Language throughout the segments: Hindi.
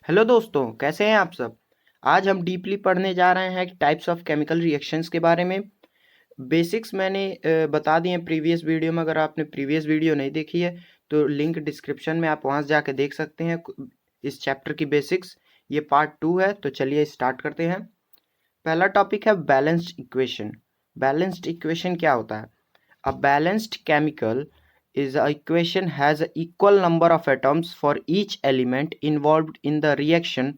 हेलो दोस्तों, कैसे हैं आप सब। आज हम डीपली पढ़ने जा रहे हैं टाइप्स ऑफ केमिकल रिएक्शंस के बारे में। बेसिक्स मैंने बता दिए हैं प्रीवियस वीडियो में। अगर आपने प्रीवियस वीडियो नहीं देखी है तो लिंक डिस्क्रिप्शन में आप वहां से जाके देख सकते हैं इस चैप्टर की बेसिक्स। ये पार्ट 2 है, तो चलिए स्टार्ट करते हैं। पहला टॉपिक है बैलेंस्ड इक्वेशन। बैलेंस्ड इक्वेशन क्या होता है? A balanced chemical is a equation has an equal number of atoms for each element involved in the reaction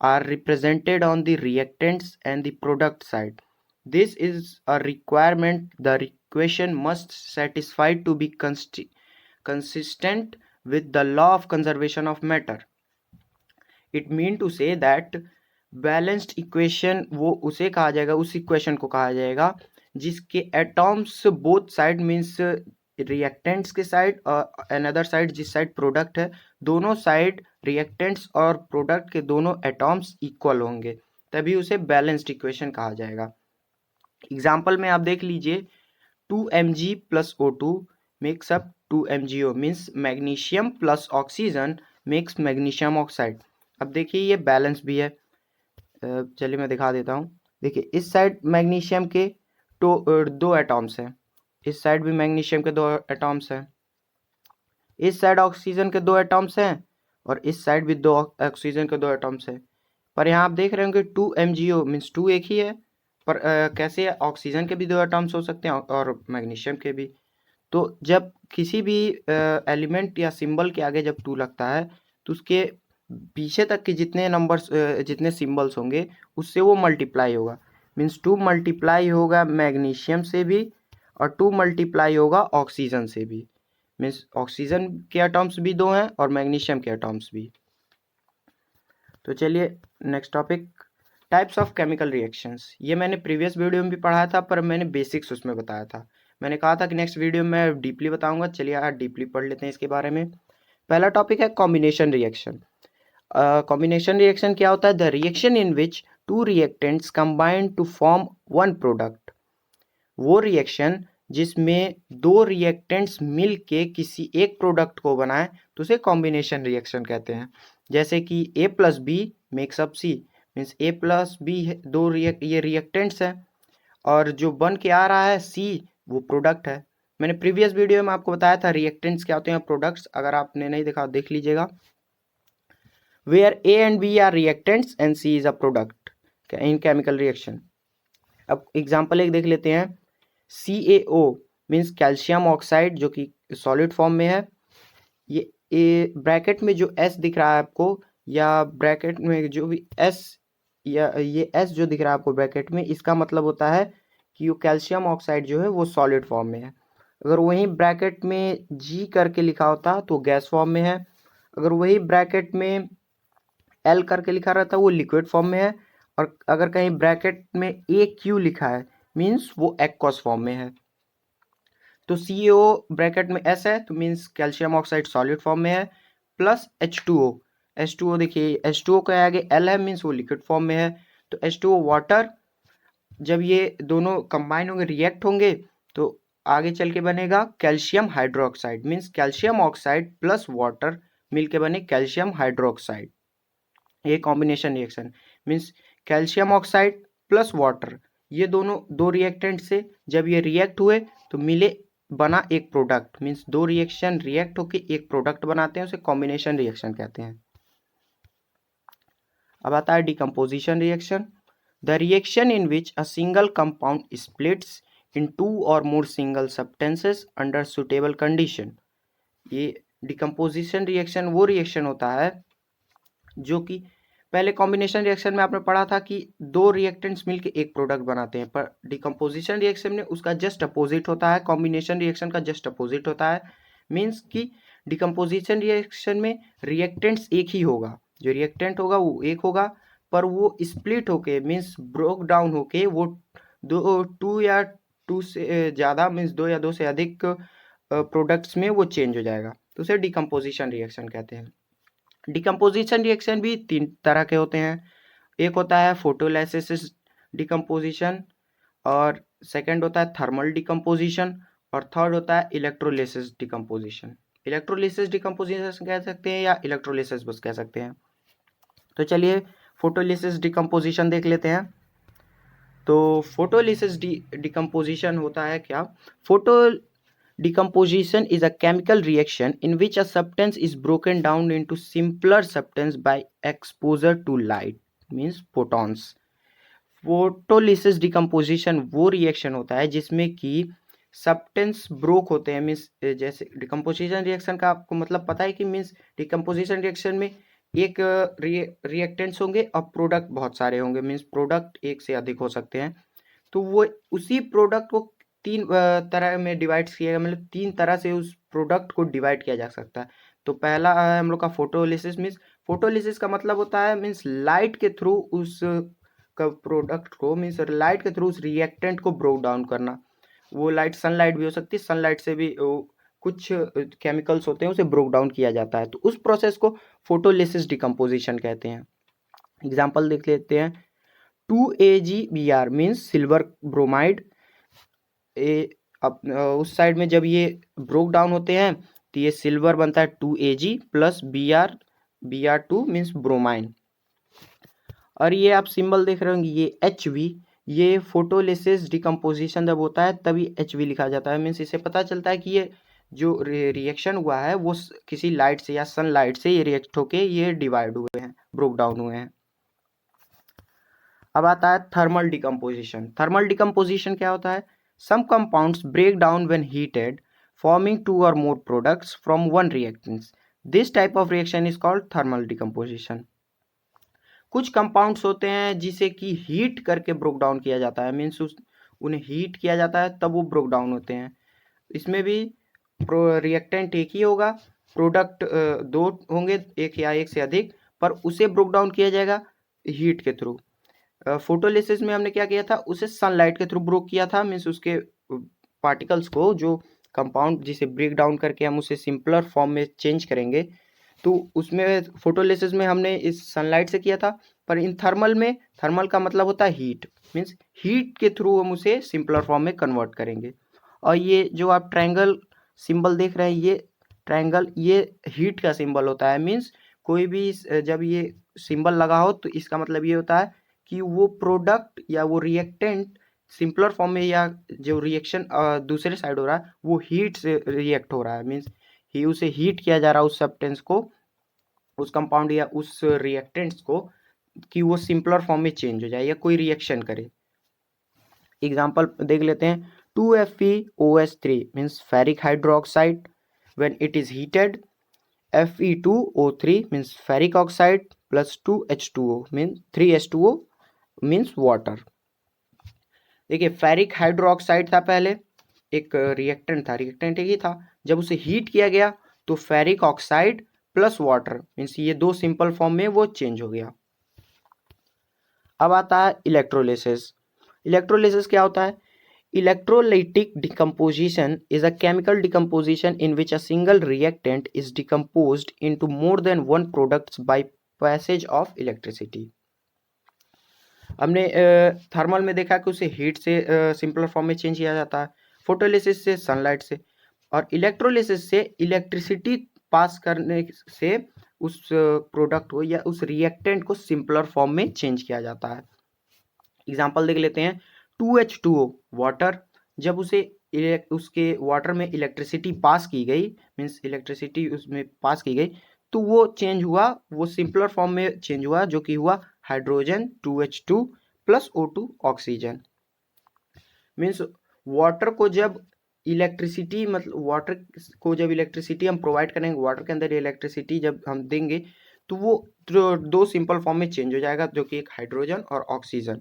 are represented on the reactants and the product side. This is a requirement the equation must satisfy to be consistent with the law of conservation of matter. It mean to say that balanced equation वो उसे कहा जाएगा, उस इक्वेशन को कहा जाएगा जिसके atoms both side means reactants के साइड और अनदर साइड जिस साइड प्रोडक्ट है, दोनों साइड रिएक्टेंट्स और प्रोडक्ट के दोनों एटॉम्स इक्वल होंगे, तभी उसे बैलेंस्ड इक्वेशन कहा जाएगा। एग्जाम्पल में आप देख लीजिए, 2Mg plus O2 makes up 2MgO means magnesium plus oxygen makes magnesium oxide. अब देखिए ये बैलेंस भी है। चलिए मैं दिखा देता हूँ। देखिए इस साइड मैग्नीशियम के दो एटॉम्स हैं, इस साइड भी मैग्नीशियम के दो एटॉम्स हैं, इस साइड ऑक्सीजन के दो एटॉम्स हैं और इस साइड भी दो ऑक्सीजन के दो एटॉम्स हैं। पर यहाँ आप देख रहे होंगे 2MgO मीन्स 2 एक ही है, पर कैसे ऑक्सीजन के भी दो एटॉम्स हो सकते हैं और मैग्नीशियम के भी। तो जब किसी भी एलिमेंट या सिंबल के आगे जब 2 लगता है तो उसके पीछे तक के जितने नंबर्स जितने सिंबल्स होंगे उससे वो मल्टीप्लाई होगा। मीन्स 2 मल्टीप्लाई होगा मैग्नीशियम से भी और 2 मल्टीप्लाई होगा ऑक्सीजन से भी। मीन्स ऑक्सीजन के एटॉम्स भी दो हैं और मैग्नीशियम के एटॉम्स भी। तो चलिए next topic, types of chemical reactions. ये मैंने प्रीवियस वीडियो में भी पढ़ाया था, पर मैंने बेसिक्स उसमें बताया था। मैंने कहा था कि नेक्स्ट वीडियो में मैं डीपली बताऊंगा। चलिए आज डीपली पढ़ लेते हैं इसके बारे में। पहला टॉपिक है कॉम्बिनेशन रिएक्शन। कॉम्बिनेशन रिएक्शन क्या होता है? The reaction in which two reactants combine to form one product. वो रिएक्शन जिसमें दो रिएक्टेंट्स मिल के किसी एक प्रोडक्ट को बनाए तो उसे कॉम्बिनेशन रिएक्शन कहते हैं। जैसे कि A plus B makes up C, means A plus B दो ये रिएक्टेंट्स हैं और जो बन के आ रहा है C वो प्रोडक्ट है। मैंने प्रीवियस वीडियो में आपको बताया था रिएक्टेंट्स क्या होते हैं, प्रोडक्ट्स। अगर आपने नहीं देखा देख लीजिएगा। Where A and B are reactants and C is a product in chemical reaction. अब एग्जाम्पल एक देख लेते हैं। CaO मीन्स कैल्शियम ऑक्साइड जो कि सॉलिड फॉर्म में है। ये ब्रैकेट में जो S दिख रहा है आपको, या ब्रैकेट में जो भी S या ये S जो दिख रहा है आपको ब्रैकेट में, इसका मतलब होता है कि वो कैल्शियम ऑक्साइड जो है वो सॉलिड फॉर्म में है। अगर वही ब्रैकेट में G करके लिखा होता तो गैस फॉर्म में है। अगर वही ब्रैकेट में L करके लिखा रहता वो लिक्विड फॉर्म में है। और अगर कहीं ब्रैकेट में AQ लिखा है मीन्स वो एक्वस फॉर्म में है। तो CaO ब्रैकेट में S है तो means calcium oxide solid form में है, प्लस H2O। H2O देखिए H2O के आगे L है मीन्स वो लिक्विड फॉर्म में है। तो H2O वाटर, जब ये दोनों कंबाइन होंगे रिएक्ट होंगे तो आगे चल के बनेगा calcium hydroxide, means calcium oxide plus water मिलके बने कैल्शियम हाइड्रोक्साइड। ये combination reaction means calcium oxide plus water, ये दोनों दो रिएक्टेंट से जब ये रिएक्ट हुए तो मिले बना एक प्रोडक्ट। मीन्स दो रिएक्शन रिएक्ट होके एक प्रोडक्ट बनाते हैं, उसे कॉम्बिनेशन रिएक्शन कहते हैं। अब आता है decomposition reaction. The reaction in which a single compound splits in 2 और more single substances under suitable condition. ये डिकम्पोजिशन रिएक्शन वो रिएक्शन होता है जो कि पहले कॉम्बिनेशन रिएक्शन में आपने पढ़ा था कि दो रिएक्टेंट्स मिलके एक प्रोडक्ट बनाते हैं, पर डिकम्पोजिशन रिएक्शन में उसका जस्ट अपोजिट होता है। कॉम्बिनेशन रिएक्शन का जस्ट अपोजिट होता है। मीन्स कि डिकम्पोजिशन रिएक्शन में रिएक्टेंट्स एक ही होगा, जो रिएक्टेंट होगा वो एक होगा, पर वो स्प्लिट होके मीन्स ब्रोक डाउन होके वो टू या टू से ज़्यादा मीन्स दो या दो से अधिक प्रोडक्ट्स में वो चेंज हो जाएगा, तो उसे डिकम्पोजिशन रिएक्शन कहते हैं। डिकम्पोजिशन रिएक्शन भी 3 तरह के होते हैं। एक होता है फोटोलाइसिस डिकम्पोजिशन, और सेकंड होता है थर्मल डिकम्पोजिशन, और थर्ड होता है इलेक्ट्रोलिसिस डिकम्पोजिशन। इलेक्ट्रोलिसिस डिकम्पोजिशन कह सकते हैं या इलेक्ट्रोलिसिस बस कह सकते हैं। तो चलिए फोटोलिसिस डिकम्पोजिशन देख लेते हैं। तो फोटोलिसिस डिकम्पोजिशन होता है क्या? Photo decomposition is a chemical reaction in which a substance is broken down into simpler substance by exposure to light, means photons. Photolysis decomposition वो रिएक्शन होता है जिसमें कि सब्सटेंस ब्रोक होते हैं, मीन्स जैसे डिकम्पोजिशन रिएक्शन का आपको मतलब पता है कि मीन्स डिकम्पोजिशन रिएक्शन में एक रिएक्टेंट्स होंगे और प्रोडक्ट बहुत सारे होंगे, मीन्स प्रोडक्ट एक से अधिक हो सकते हैं। तो वो उसी प्रोडक्ट को तीन तरह में डिवाइड किया गया, मतलब तीन तरह से उस प्रोडक्ट को डिवाइड किया जा सकता है। तो पहला है हम लोग का फोटोलिसिस। मीन्स फोटोलिसिस का मतलब होता है मीन्स लाइट के थ्रू उस का प्रोडक्ट को, मीन्स लाइट के थ्रू उस रिएक्टेंट को ब्रोक डाउन करना। वो लाइट सनलाइट भी हो सकती है, सनलाइट से भी कुछ केमिकल्स होते हैं उसे ब्रोक डाउन किया जाता है। तो उस प्रोसेस को फोटोलिसिस डिकम्पोजिशन कहते हैं। एग्जाम्पल देख लेते हैं। 2AgBr means silver bromide. उस साइड में जब ये ब्रोक डाउन होते हैं तो ये सिल्वर बनता है 2Ag plus Br2 means bromine. और ये आप सिंबल देख रहे होंगे ये HV, ये फोटोलिसिस डिकम्पोजिशन जब होता है तभी HV लिखा जाता है। मीन्स इससे पता चलता है कि ये जो रिएक्शन हुआ है वो किसी लाइट से या सनलाइट से ये रिएक्ट होके ये डिवाइड हुए हैं, ब्रोक डाउन हुए हैं। अब आता है थर्मल डिकम्पोजिशन। थर्मल डिकम्पोजिशन क्या होता है? Some compounds break down when heated, forming two or more products from one reactants. This type of reaction is called thermal decomposition. कुछ कंपाउंड्स होते हैं जिसे कि हीट करके ब्रोक डाउन किया जाता है, मीन्स उन्हें हीट किया जाता है तब वो ब्रोक डाउन होते हैं। इसमें भी रिएक्टेंट एक ही होगा, प्रोडक्ट दो होंगे, एक या एक से अधिक, पर उसे ब्रोक डाउन किया जाएगा हीट के थ्रू। फोटोलिसिस में हमने क्या किया था, उसे सनलाइट के थ्रू ब्रोक किया था, मीन्स उसके पार्टिकल्स को, जो कंपाउंड जिसे ब्रेक डाउन करके हम उसे सिंपलर फॉर्म में चेंज करेंगे, तो उसमें फोटोलिसिस में हमने इस सनलाइट से किया था। पर इन थर्मल में, थर्मल का मतलब होता है हीट, मीन्स हीट के थ्रू हम उसे सिंपलर फॉर्म में कन्वर्ट करेंगे। और ये जो आप ट्रायंगल सिंबल देख रहे हैं, ये ट्रायंगल ये हीट का सिंबल होता है। मीन्स कोई भी जब ये सिंबल लगा हो तो इसका मतलब ये होता है कि वो प्रोडक्ट या वो रिएक्टेंट सिंपलर फॉर्म में, या जो रिएक्शन दूसरे साइड हो रहा है वो हीट से रिएक्ट हो रहा है, मीन्स ही उसे हीट किया जा रहा है उस सब्सटेंस को, उस कंपाउंड या उस रिएक्टेंट्स को, कि वो सिंपलर फॉर्म में चेंज हो जाए या कोई रिएक्शन करे। एग्जांपल देख लेते हैं। 2FeOH3 means ferric hydroxide, when it is heated Fe2O3 means ferric oxide plus 2H2O means 3H2O means water. देखिए फेरिक हाइड्रोक्साइड था पहले, एक रिएक्टेंट था, रिएक्टेंट एक ही था, जब उसे हीट किया गया तो ferric oxide plus water means ये दो सिंपल फॉर्म में वो चेंज हो गया। अब आता है इलेक्ट्रोलिसिस। इलेक्ट्रोलिसिस क्या होता है? Electrolytic decomposition is a chemical decomposition in which a single reactant is decomposed into more than one products by passage of electricity. हमने थर्मल में देखा कि उसे हीट से सिंपलर फॉर्म में चेंज किया जाता है, फोटोलिसिस से सनलाइट से, और इलेक्ट्रोलिसिस से इलेक्ट्रिसिटी पास करने से उस प्रोडक्ट को या उस रिएक्टेंट को सिंपलर फॉर्म में चेंज किया जाता है। एग्जाम्पल देख लेते हैं। 2H2O वाटर, जब उसे उसके वाटर में इलेक्ट्रिसिटी पास की गई, मीन्स इलेक्ट्रिसिटी उसमें पास की गई, तो वो चेंज हुआ, वो सिंपलर फॉर्म में चेंज हुआ, जो कि हुआ hydrogen 2H2 plus O2 oxygen. Means water को जब इलेक्ट्रिसिटी, मतलब वाटर को जब इलेक्ट्रिसिटी हम प्रोवाइड करेंगे, वाटर के अंदर इलेक्ट्रिसिटी जब हम देंगे तो वो दो सिंपल फॉर्म में चेंज हो जाएगा, जो कि एक हाइड्रोजन और ऑक्सीजन।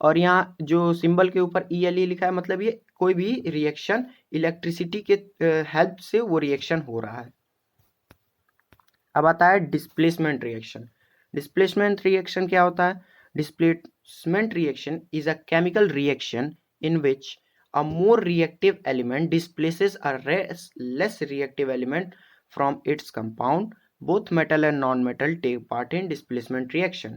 और यहाँ जो सिंबल के ऊपर ELE लिखा है, मतलब ये कोई भी रिएक्शन इलेक्ट्रिसिटी के हेल्प से वो रिएक्शन हो रहा है। अब आता है डिस्प्लेसमेंट रिएक्शन। डिस्प्लेसमेंट रिएक्शन क्या होता है? Displacement reaction is a chemical reaction in which a more reactive element displaces a less reactive element from its compound. Both metal and non-metal take part in displacement reaction.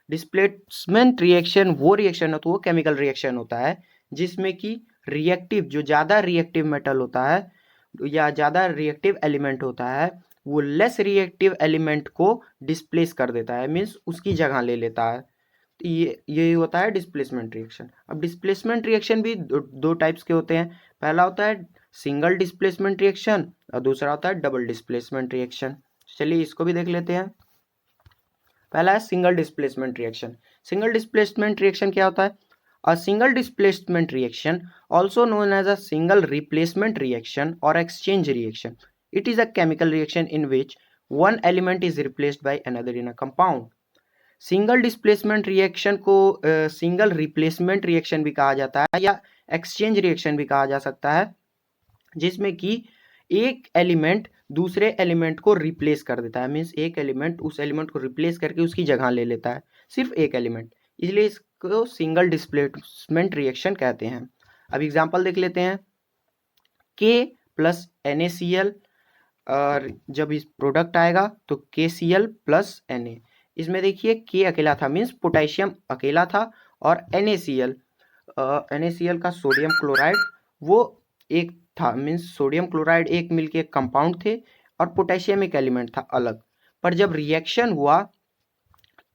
Displacement reaction वो रिएक्शन होता है, वो केमिकल रिएक्शन होता है जिसमें कि रिएक्टिव, जो ज़्यादा रिएक्टिव मेटल होता है या ज़्यादा रिएक्टिव एलिमेंट होता है, वो लेस रिएक्टिव एलिमेंट को डिस्प्लेस कर देता है, मीन्स उसकी जगह ले लेता है। तो ये होता है डिस्प्लेसमेंट रिएक्शन। अब डिस्प्लेसमेंट रिएक्शन भी दो टाइप्स के होते हैं। पहला होता है सिंगल डिस्प्लेसमेंट रिएक्शन और दूसरा होता है डबल डिस्प्लेसमेंट रिएक्शन। चलिए इसको भी देख लेते हैं। पहला है single displacement reaction. Single displacement reaction क्या होता है? A single displacement reaction, also known as a single replacement reaction or exchange reaction. It is a chemical reaction in which one element is replaced by another in a compound. Single displacement reaction को सिंगल रिप्लेसमेंट रिएक्शन भी कहा जाता है या एक्सचेंज रिएक्शन भी कहा जा सकता है, जिसमें कि एक एलिमेंट दूसरे एलिमेंट को रिप्लेस कर देता है। मीन्स एक एलिमेंट उस एलिमेंट को रिप्लेस करके उसकी जगह ले लेता है, सिर्फ एक एलिमेंट, इसलिए इसको सिंगल डिस्प्लेसमेंट रिएक्शन कहते हैं। अब एग्जांपल देख लेते हैं। के प्लस NaCl, और जब इस प्रोडक्ट आएगा तो KCl प्लस Na। इसमें देखिए के अकेला था, मीन्स पोटेशियम अकेला था, और NaCl का सोडियम क्लोराइड वो एक था, मीन्स सोडियम क्लोराइड एक मिलके एक कंपाउंड थे और पोटेशियम एक एलिमेंट था अलग। पर जब रिएक्शन हुआ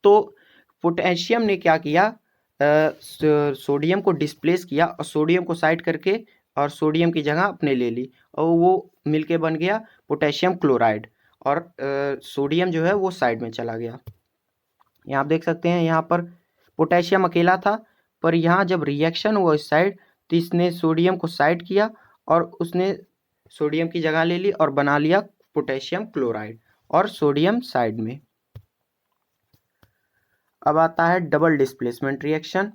तो पोटेशियम ने क्या किया, सोडियम को डिस्प्लेस किया और सोडियम को साइड करके और सोडियम की जगह अपने ले ली, और वो मिलके बन गया पोटेशियम क्लोराइड, और सोडियम जो है वो साइड में चला गया। यहाँ आप देख सकते हैं, यहाँ पर पोटेशियम अकेला था, पर यहाँ जब रिएक्शन हुआ इस साइड तो इसने सोडियम को साइड किया और उसने सोडियम की जगह ले ली और बना लिया पोटेशियम क्लोराइड, और सोडियम साइड में। अब आता है double displacement reaction.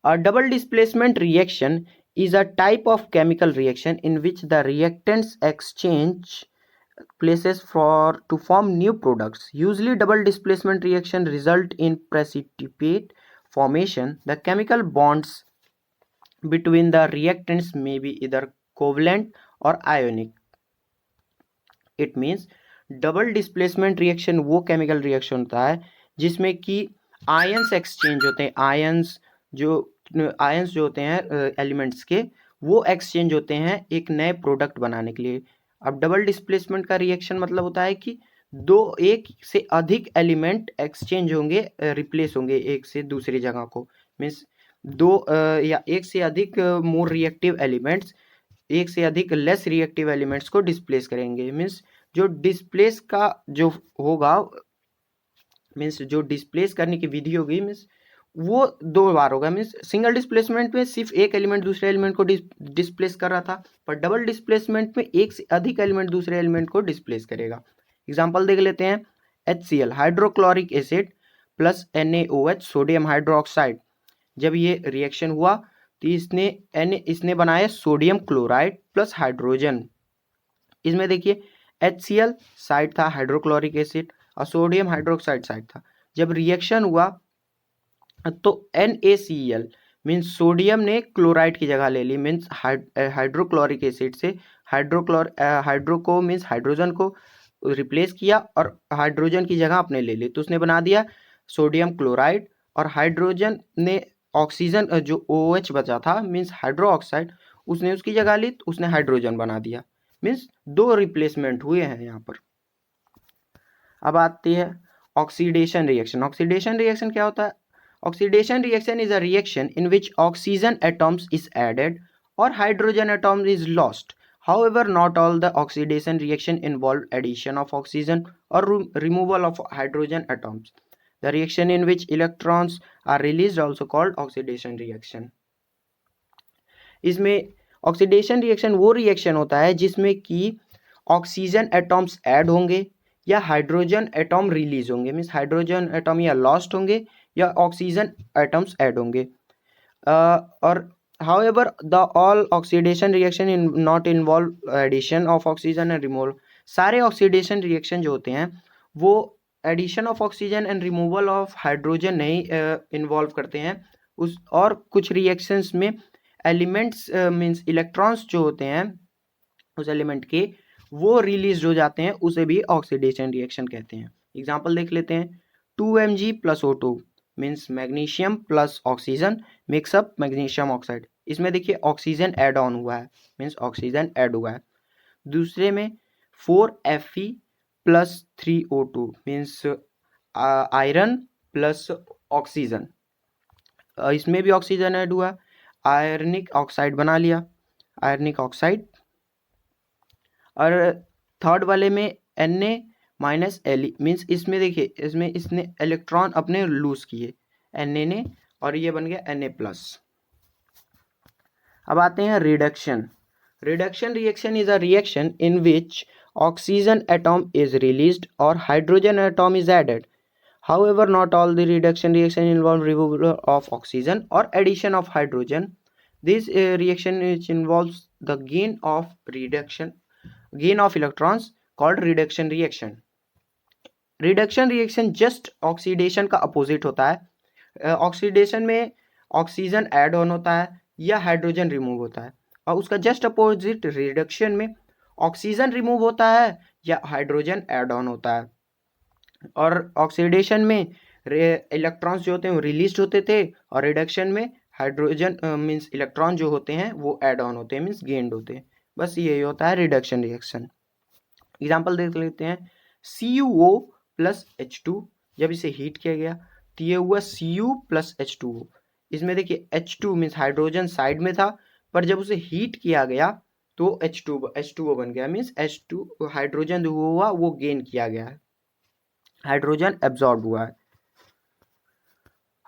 A double displacement reaction is a type of chemical reaction in which the reactants exchange places to form new products. Usually double displacement reaction result in precipitate formation. The chemical bonds between the reactants may be either covalent or ionic. It means double displacement reaction वो केमिकल रिएक्शन होता है जिसमें कि आयंस एक्सचेंज होते हैं। आयंस जो होते हैं एलिमेंट्स के, वो एक्सचेंज होते हैं एक नए प्रोडक्ट बनाने के लिए। अब डबल डिस्प्लेसमेंट का रिएक्शन मतलब होता है कि एक से अधिक एलिमेंट एक्सचेंज होंगे, रिप्लेस होंगे एक से दूसरी जगह को। मीन्स या एक से अधिक मोर रिएक्टिव एलिमेंट्स एक से अधिक लेस रिएक्टिव एलिमेंट्स को डिस्प्लेस करेंगे। मीन्स जो डिस्प्लेस का जो होगा, मीन्स जो डिस्प्लेस करने की विधि होगी, मीन्स वो दो बार होगा। मीन्स सिंगल डिस्प्लेसमेंट में सिर्फ एक एलिमेंट दूसरे एलिमेंट को डिस्प्लेस कर रहा था, पर डबल डिस्प्लेसमेंट में एक से अधिक एलिमेंट दूसरे एलिमेंट को डिस्प्लेस करेगा। एग्जांपल देख लेते हैं। HCl hydrochloric acid plus NaOH sodium hydroxide, जब ये रिएक्शन हुआ तो इसने बनाया सोडियम क्लोराइड प्लस हाइड्रोजन। इसमें देखिए HCl साइड था हाइड्रोक्लोरिक एसिड और सोडियम हाइड्रोक्साइड साइड था। जब रिएक्शन हुआ तो NaCl मीन्स सोडियम ने क्लोराइड की जगह ले ली, मीन्स हाइड्रोक्लोरिक एसिड से हाइड्रो को मीन्स हाइड्रोजन को रिप्लेस किया और हाइड्रोजन की जगह अपने ले ली, तो उसने बना दिया सोडियम क्लोराइड। और हाइड्रोजन ने ऑक्सीजन जो OH बचा था मीन्स हाइड्रो ऑक्साइड, उसने उसकी जगह ली, तो उसने हाइड्रोजन बना दिया। मीन्स दो रिप्लेसमेंट हुए हैं यहाँ पर। अब आती है ऑक्सीडेशन रिएक्शन। ऑक्सीडेशन रिएक्शन क्या होता है? Oxidation reaction is a reaction in which oxygen atoms is added और hydrogen atom is lost. However, not all the oxidation reaction involve addition of oxygen or removal of hydrogen atoms. The reaction in which electrons are released also called oxidation reaction. इसमें ऑक्सीडेशन रिएक्शन वो रिएक्शन होता है जिसमें कि ऑक्सीजन एटम्स ऐड होंगे या हाइड्रोजन एटम रिलीज होंगे, मीन्स हाइड्रोजन एटम या लॉस्ट होंगे या ऑक्सीजन एटम्स ऐड होंगे। और however the all oxidation reaction not involve addition of oxygen and removal. सारे ऑक्सीडेशन रिएक्शन जो होते हैं वो addition of oxygen and removal of hydrogen नहीं इन्वॉल्व करते हैं। और कुछ रिएक्शंस में एलिमेंट्स मीन्स इलेक्ट्रॉन्स जो होते हैं उस एलिमेंट के, वो रिलीज हो जाते हैं, उसे भी ऑक्सीडेशन रिएक्शन कहते हैं। एग्जांपल देख लेते हैं। 2Mg + O2 means magnesium plus oxygen mix up magnesium oxide. इसमें देखिए ऑक्सीजन ऐड ऑन हुआ है, मीन्स ऑक्सीजन ऐड हुआ है। दूसरे में 4Fe plus 3O2 means iron plus oxygen, इसमें भी ऑक्सीजन ऐड हुआ, आयरनिक ऑक्साइड बना लिया, आयरनिक ऑक्साइड। और थर्ड वाले में Na-Li मीन्स इसमें देखिए, इसमें इसने इलेक्ट्रॉन अपने लूज किए Na ने, और ये बन गया Na+। अब आते हैं reduction. Reduction reaction is a reaction in which oxygen atom is released और hydrogen atom is added. However, not all the reduction reaction involve removal of oxygen or addition of hydrogen. This reaction which involves the gain of electrons called reduction reaction. Reduction reaction just oxidation का opposite होता है। ऑक्सीडेशन में ऑक्सीजन ऐड ऑन होता है या हाइड्रोजन रिमूव होता है, और उसका जस्ट अपोजिट रिडक्शन में ऑक्सीजन रिमूव होता है या हाइड्रोजन ऐड ऑन होता है। और ऑक्सीडेशन में इलेक्ट्रॉन्स जो होते हैं वो रिलीज होते थे, और रिडक्शन में हाइड्रोजन मीन्स इलेक्ट्रॉन जो होते हैं वो ऐड ऑन होते हैं, मीन्स गेन्ड होते हैं। बस यही होता है रिडक्शन रिएक्शन। एग्जांपल देख लेते हैं। CuO प्लस H2, जब इसे हीट किया गया तो ये हुआ Cu प्लस H2O। इसमें देखिए H2 मीन्स हाइड्रोजन साइड में था, पर जब उसे हीट किया गया तो H2O बन गया, मीन्स H2 हाइड्रोजन जो हुआ वो गेन किया गया है, हाइड्रोजन एब्जॉर्ब हुआ है।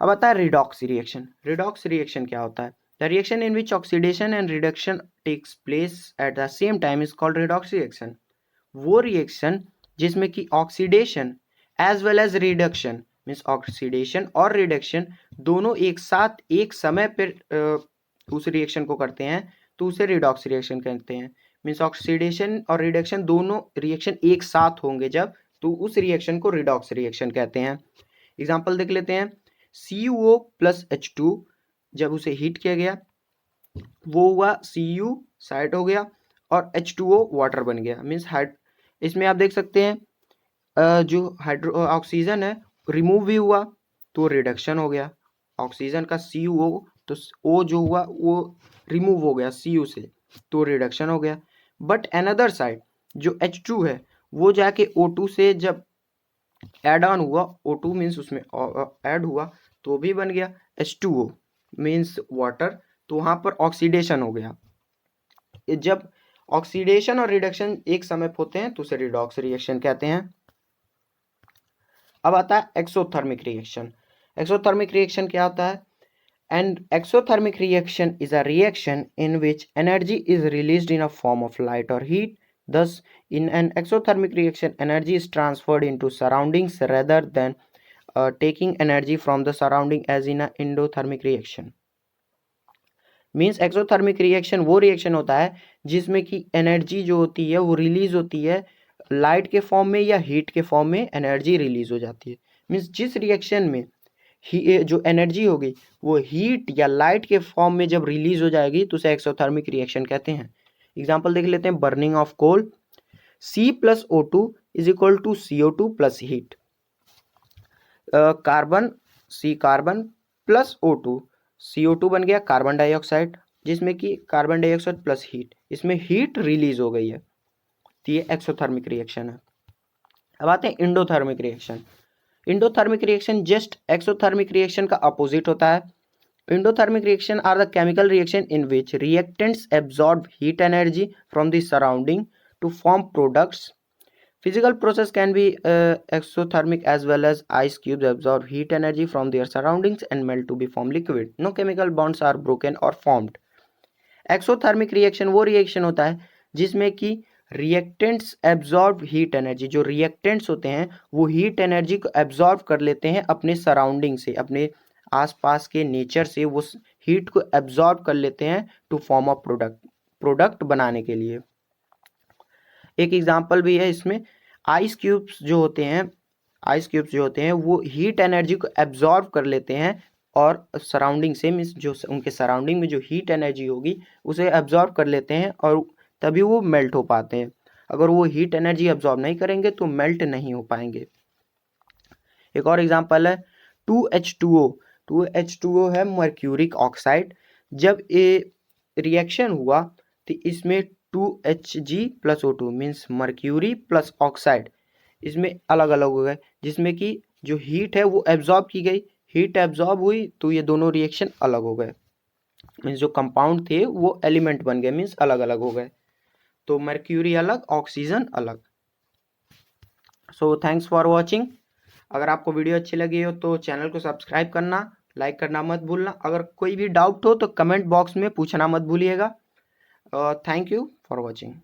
अब आता है रिडॉक्स रिएक्शन। रिडॉक्स रिएक्शन क्या होता है? The reaction in which oxidation and reduction takes place at the same time is called redox reaction. वो रिएक्शन जिसमें कि oxidation as well as reduction means oxidation और रिडक्शन दोनों एक साथ एक समय पर उस रिएक्शन को करते हैं तो उसे रिडॉक्स रिएक्शन कहते हैं। मीन्स ऑक्सीडेशन और रिडक्शन दोनों रिएक्शन एक साथ होंगे जब, तो उस रिएक्शन को रिडॉक्स रिएक्शन कहते हैं। एग्जांपल देख लेते हैं। CuO प्लस H2, जब उसे हीट किया गया वो हुआ Cu साइड हो गया और H2O वाटर बन गया, मीन्स इसमें आप देख सकते हैं जो ऑक्सीजन है रिमूव भी हुआ तो रिडक्शन हो गया, ऑक्सीजन का CuO तो O जो हुआ वो रिमूव हो गया Cu से तो रिडक्शन हो गया। बट अनदर साइड जो H2 है वो जाके O2 से जब एड ऑन हुआ, O2 मीन्स उसमें ऐड हुआ तो भी बन गया H2O मीन्स वाटर, तो वहां पर ऑक्सीडेशन हो गया। जब ऑक्सीडेशन और रिडक्शन एक समय होते हैं तो उसे रिडॉक्स रिएक्शन कहते हैं। अब आता है एक्सोथर्मिक रिएक्शन। एक्सोथर्मिक रिएक्शन क्या होता है? And exothermic reaction is a reaction in which energy is released in a form of light और heat. Thus, in an exothermic reaction, energy is transferred into surroundings rather than taking energy from the surrounding as in an endothermic reaction. Means exothermic reaction वो रिएक्शन होता है जिसमें कि एनर्जी जो होती है वो रिलीज होती है लाइट के फॉर्म में या हीट के फॉर्म में एनर्जी रिलीज हो जाती है। मीन्स जिस रिएक्शन में जो एनर्जी होगी वो हीट या लाइट के फॉर्म में जब रिलीज हो जाएगी तो उसे एक्सोथर्मिक रिएक्शन कहते हैं। एग्जाम्पल देख लेते हैं। Burning of coal, C plus O2 is equal to CO2 plus heat. Carbon C carbon plus O2, CO2 बन गया कार्बन डाइऑक्साइड, जिसमें कि कार्बन डाइऑक्साइड प्लस हीट, इसमें हीट रिलीज हो गई है, तो ये एक्सोथर्मिक रिएक्शन है। अब आते हैं endothermic reaction. Endothermic reaction just exothermic reaction का अपोजिट होता है। Endothermic reaction are the chemical reaction in which reactants absorb heat energy from the surrounding to form products. Physical process can be exothermic as well as ice cubes absorb heat energy from their surroundings and melt to be form liquid. No chemical bonds are broken or formed. Exothermic reaction वो reaction होता है जिसमें कि reactants absorb heat energy, जो reactants होते हैं वो heat energy को absorb कर लेते हैं अपने surrounding से, अपने आसपास के नेचर से वो हीट को एब्जॉर्ब कर लेते हैं टू फॉर्म ऑफ प्रोडक्ट बनाने के लिए। एक एग्जांपल भी है इसमें। आइस क्यूब्स जो होते हैं वो हीट एनर्जी को एब्जॉर्ब कर लेते हैं और सराउंडिंग से मीन्स जो उनके सराउंडिंग में जो हीट एनर्जी होगी उसे एब्जॉर्ब कर लेते हैं और तभी वो मेल्ट हो पाते हैं। अगर वो हीट एनर्जी एब्जॉर्ब नहीं करेंगे तो मेल्ट नहीं हो पाएंगे। एक और एग्जांपल है 2H2O। 2H2O है मर्क्यूरिक ऑक्साइड। जब ये रिएक्शन हुआ तो इसमें 2Hg+O2 means mercury plus oxide, इसमें अलग अलग हो गए, जिसमें कि जो हीट है वो एब्जॉर्ब की गई, हीट एब्जॉर्ब हुई तो ये दोनों रिएक्शन अलग हो गए, मीन्स जो कंपाउंड थे वो एलिमेंट बन गए, मीन्स अलग अलग हो गए। तो मर्क्यूरी अलग, ऑक्सीजन अलग। So thanks for watching. अगर आपको वीडियो अच्छी लगी हो तो चैनल को सब्सक्राइब करना, लाइक करना मत भूलना। अगर कोई भी डाउट हो तो कमेंट बॉक्स में पूछना मत भूलिएगा। Thank you for watching.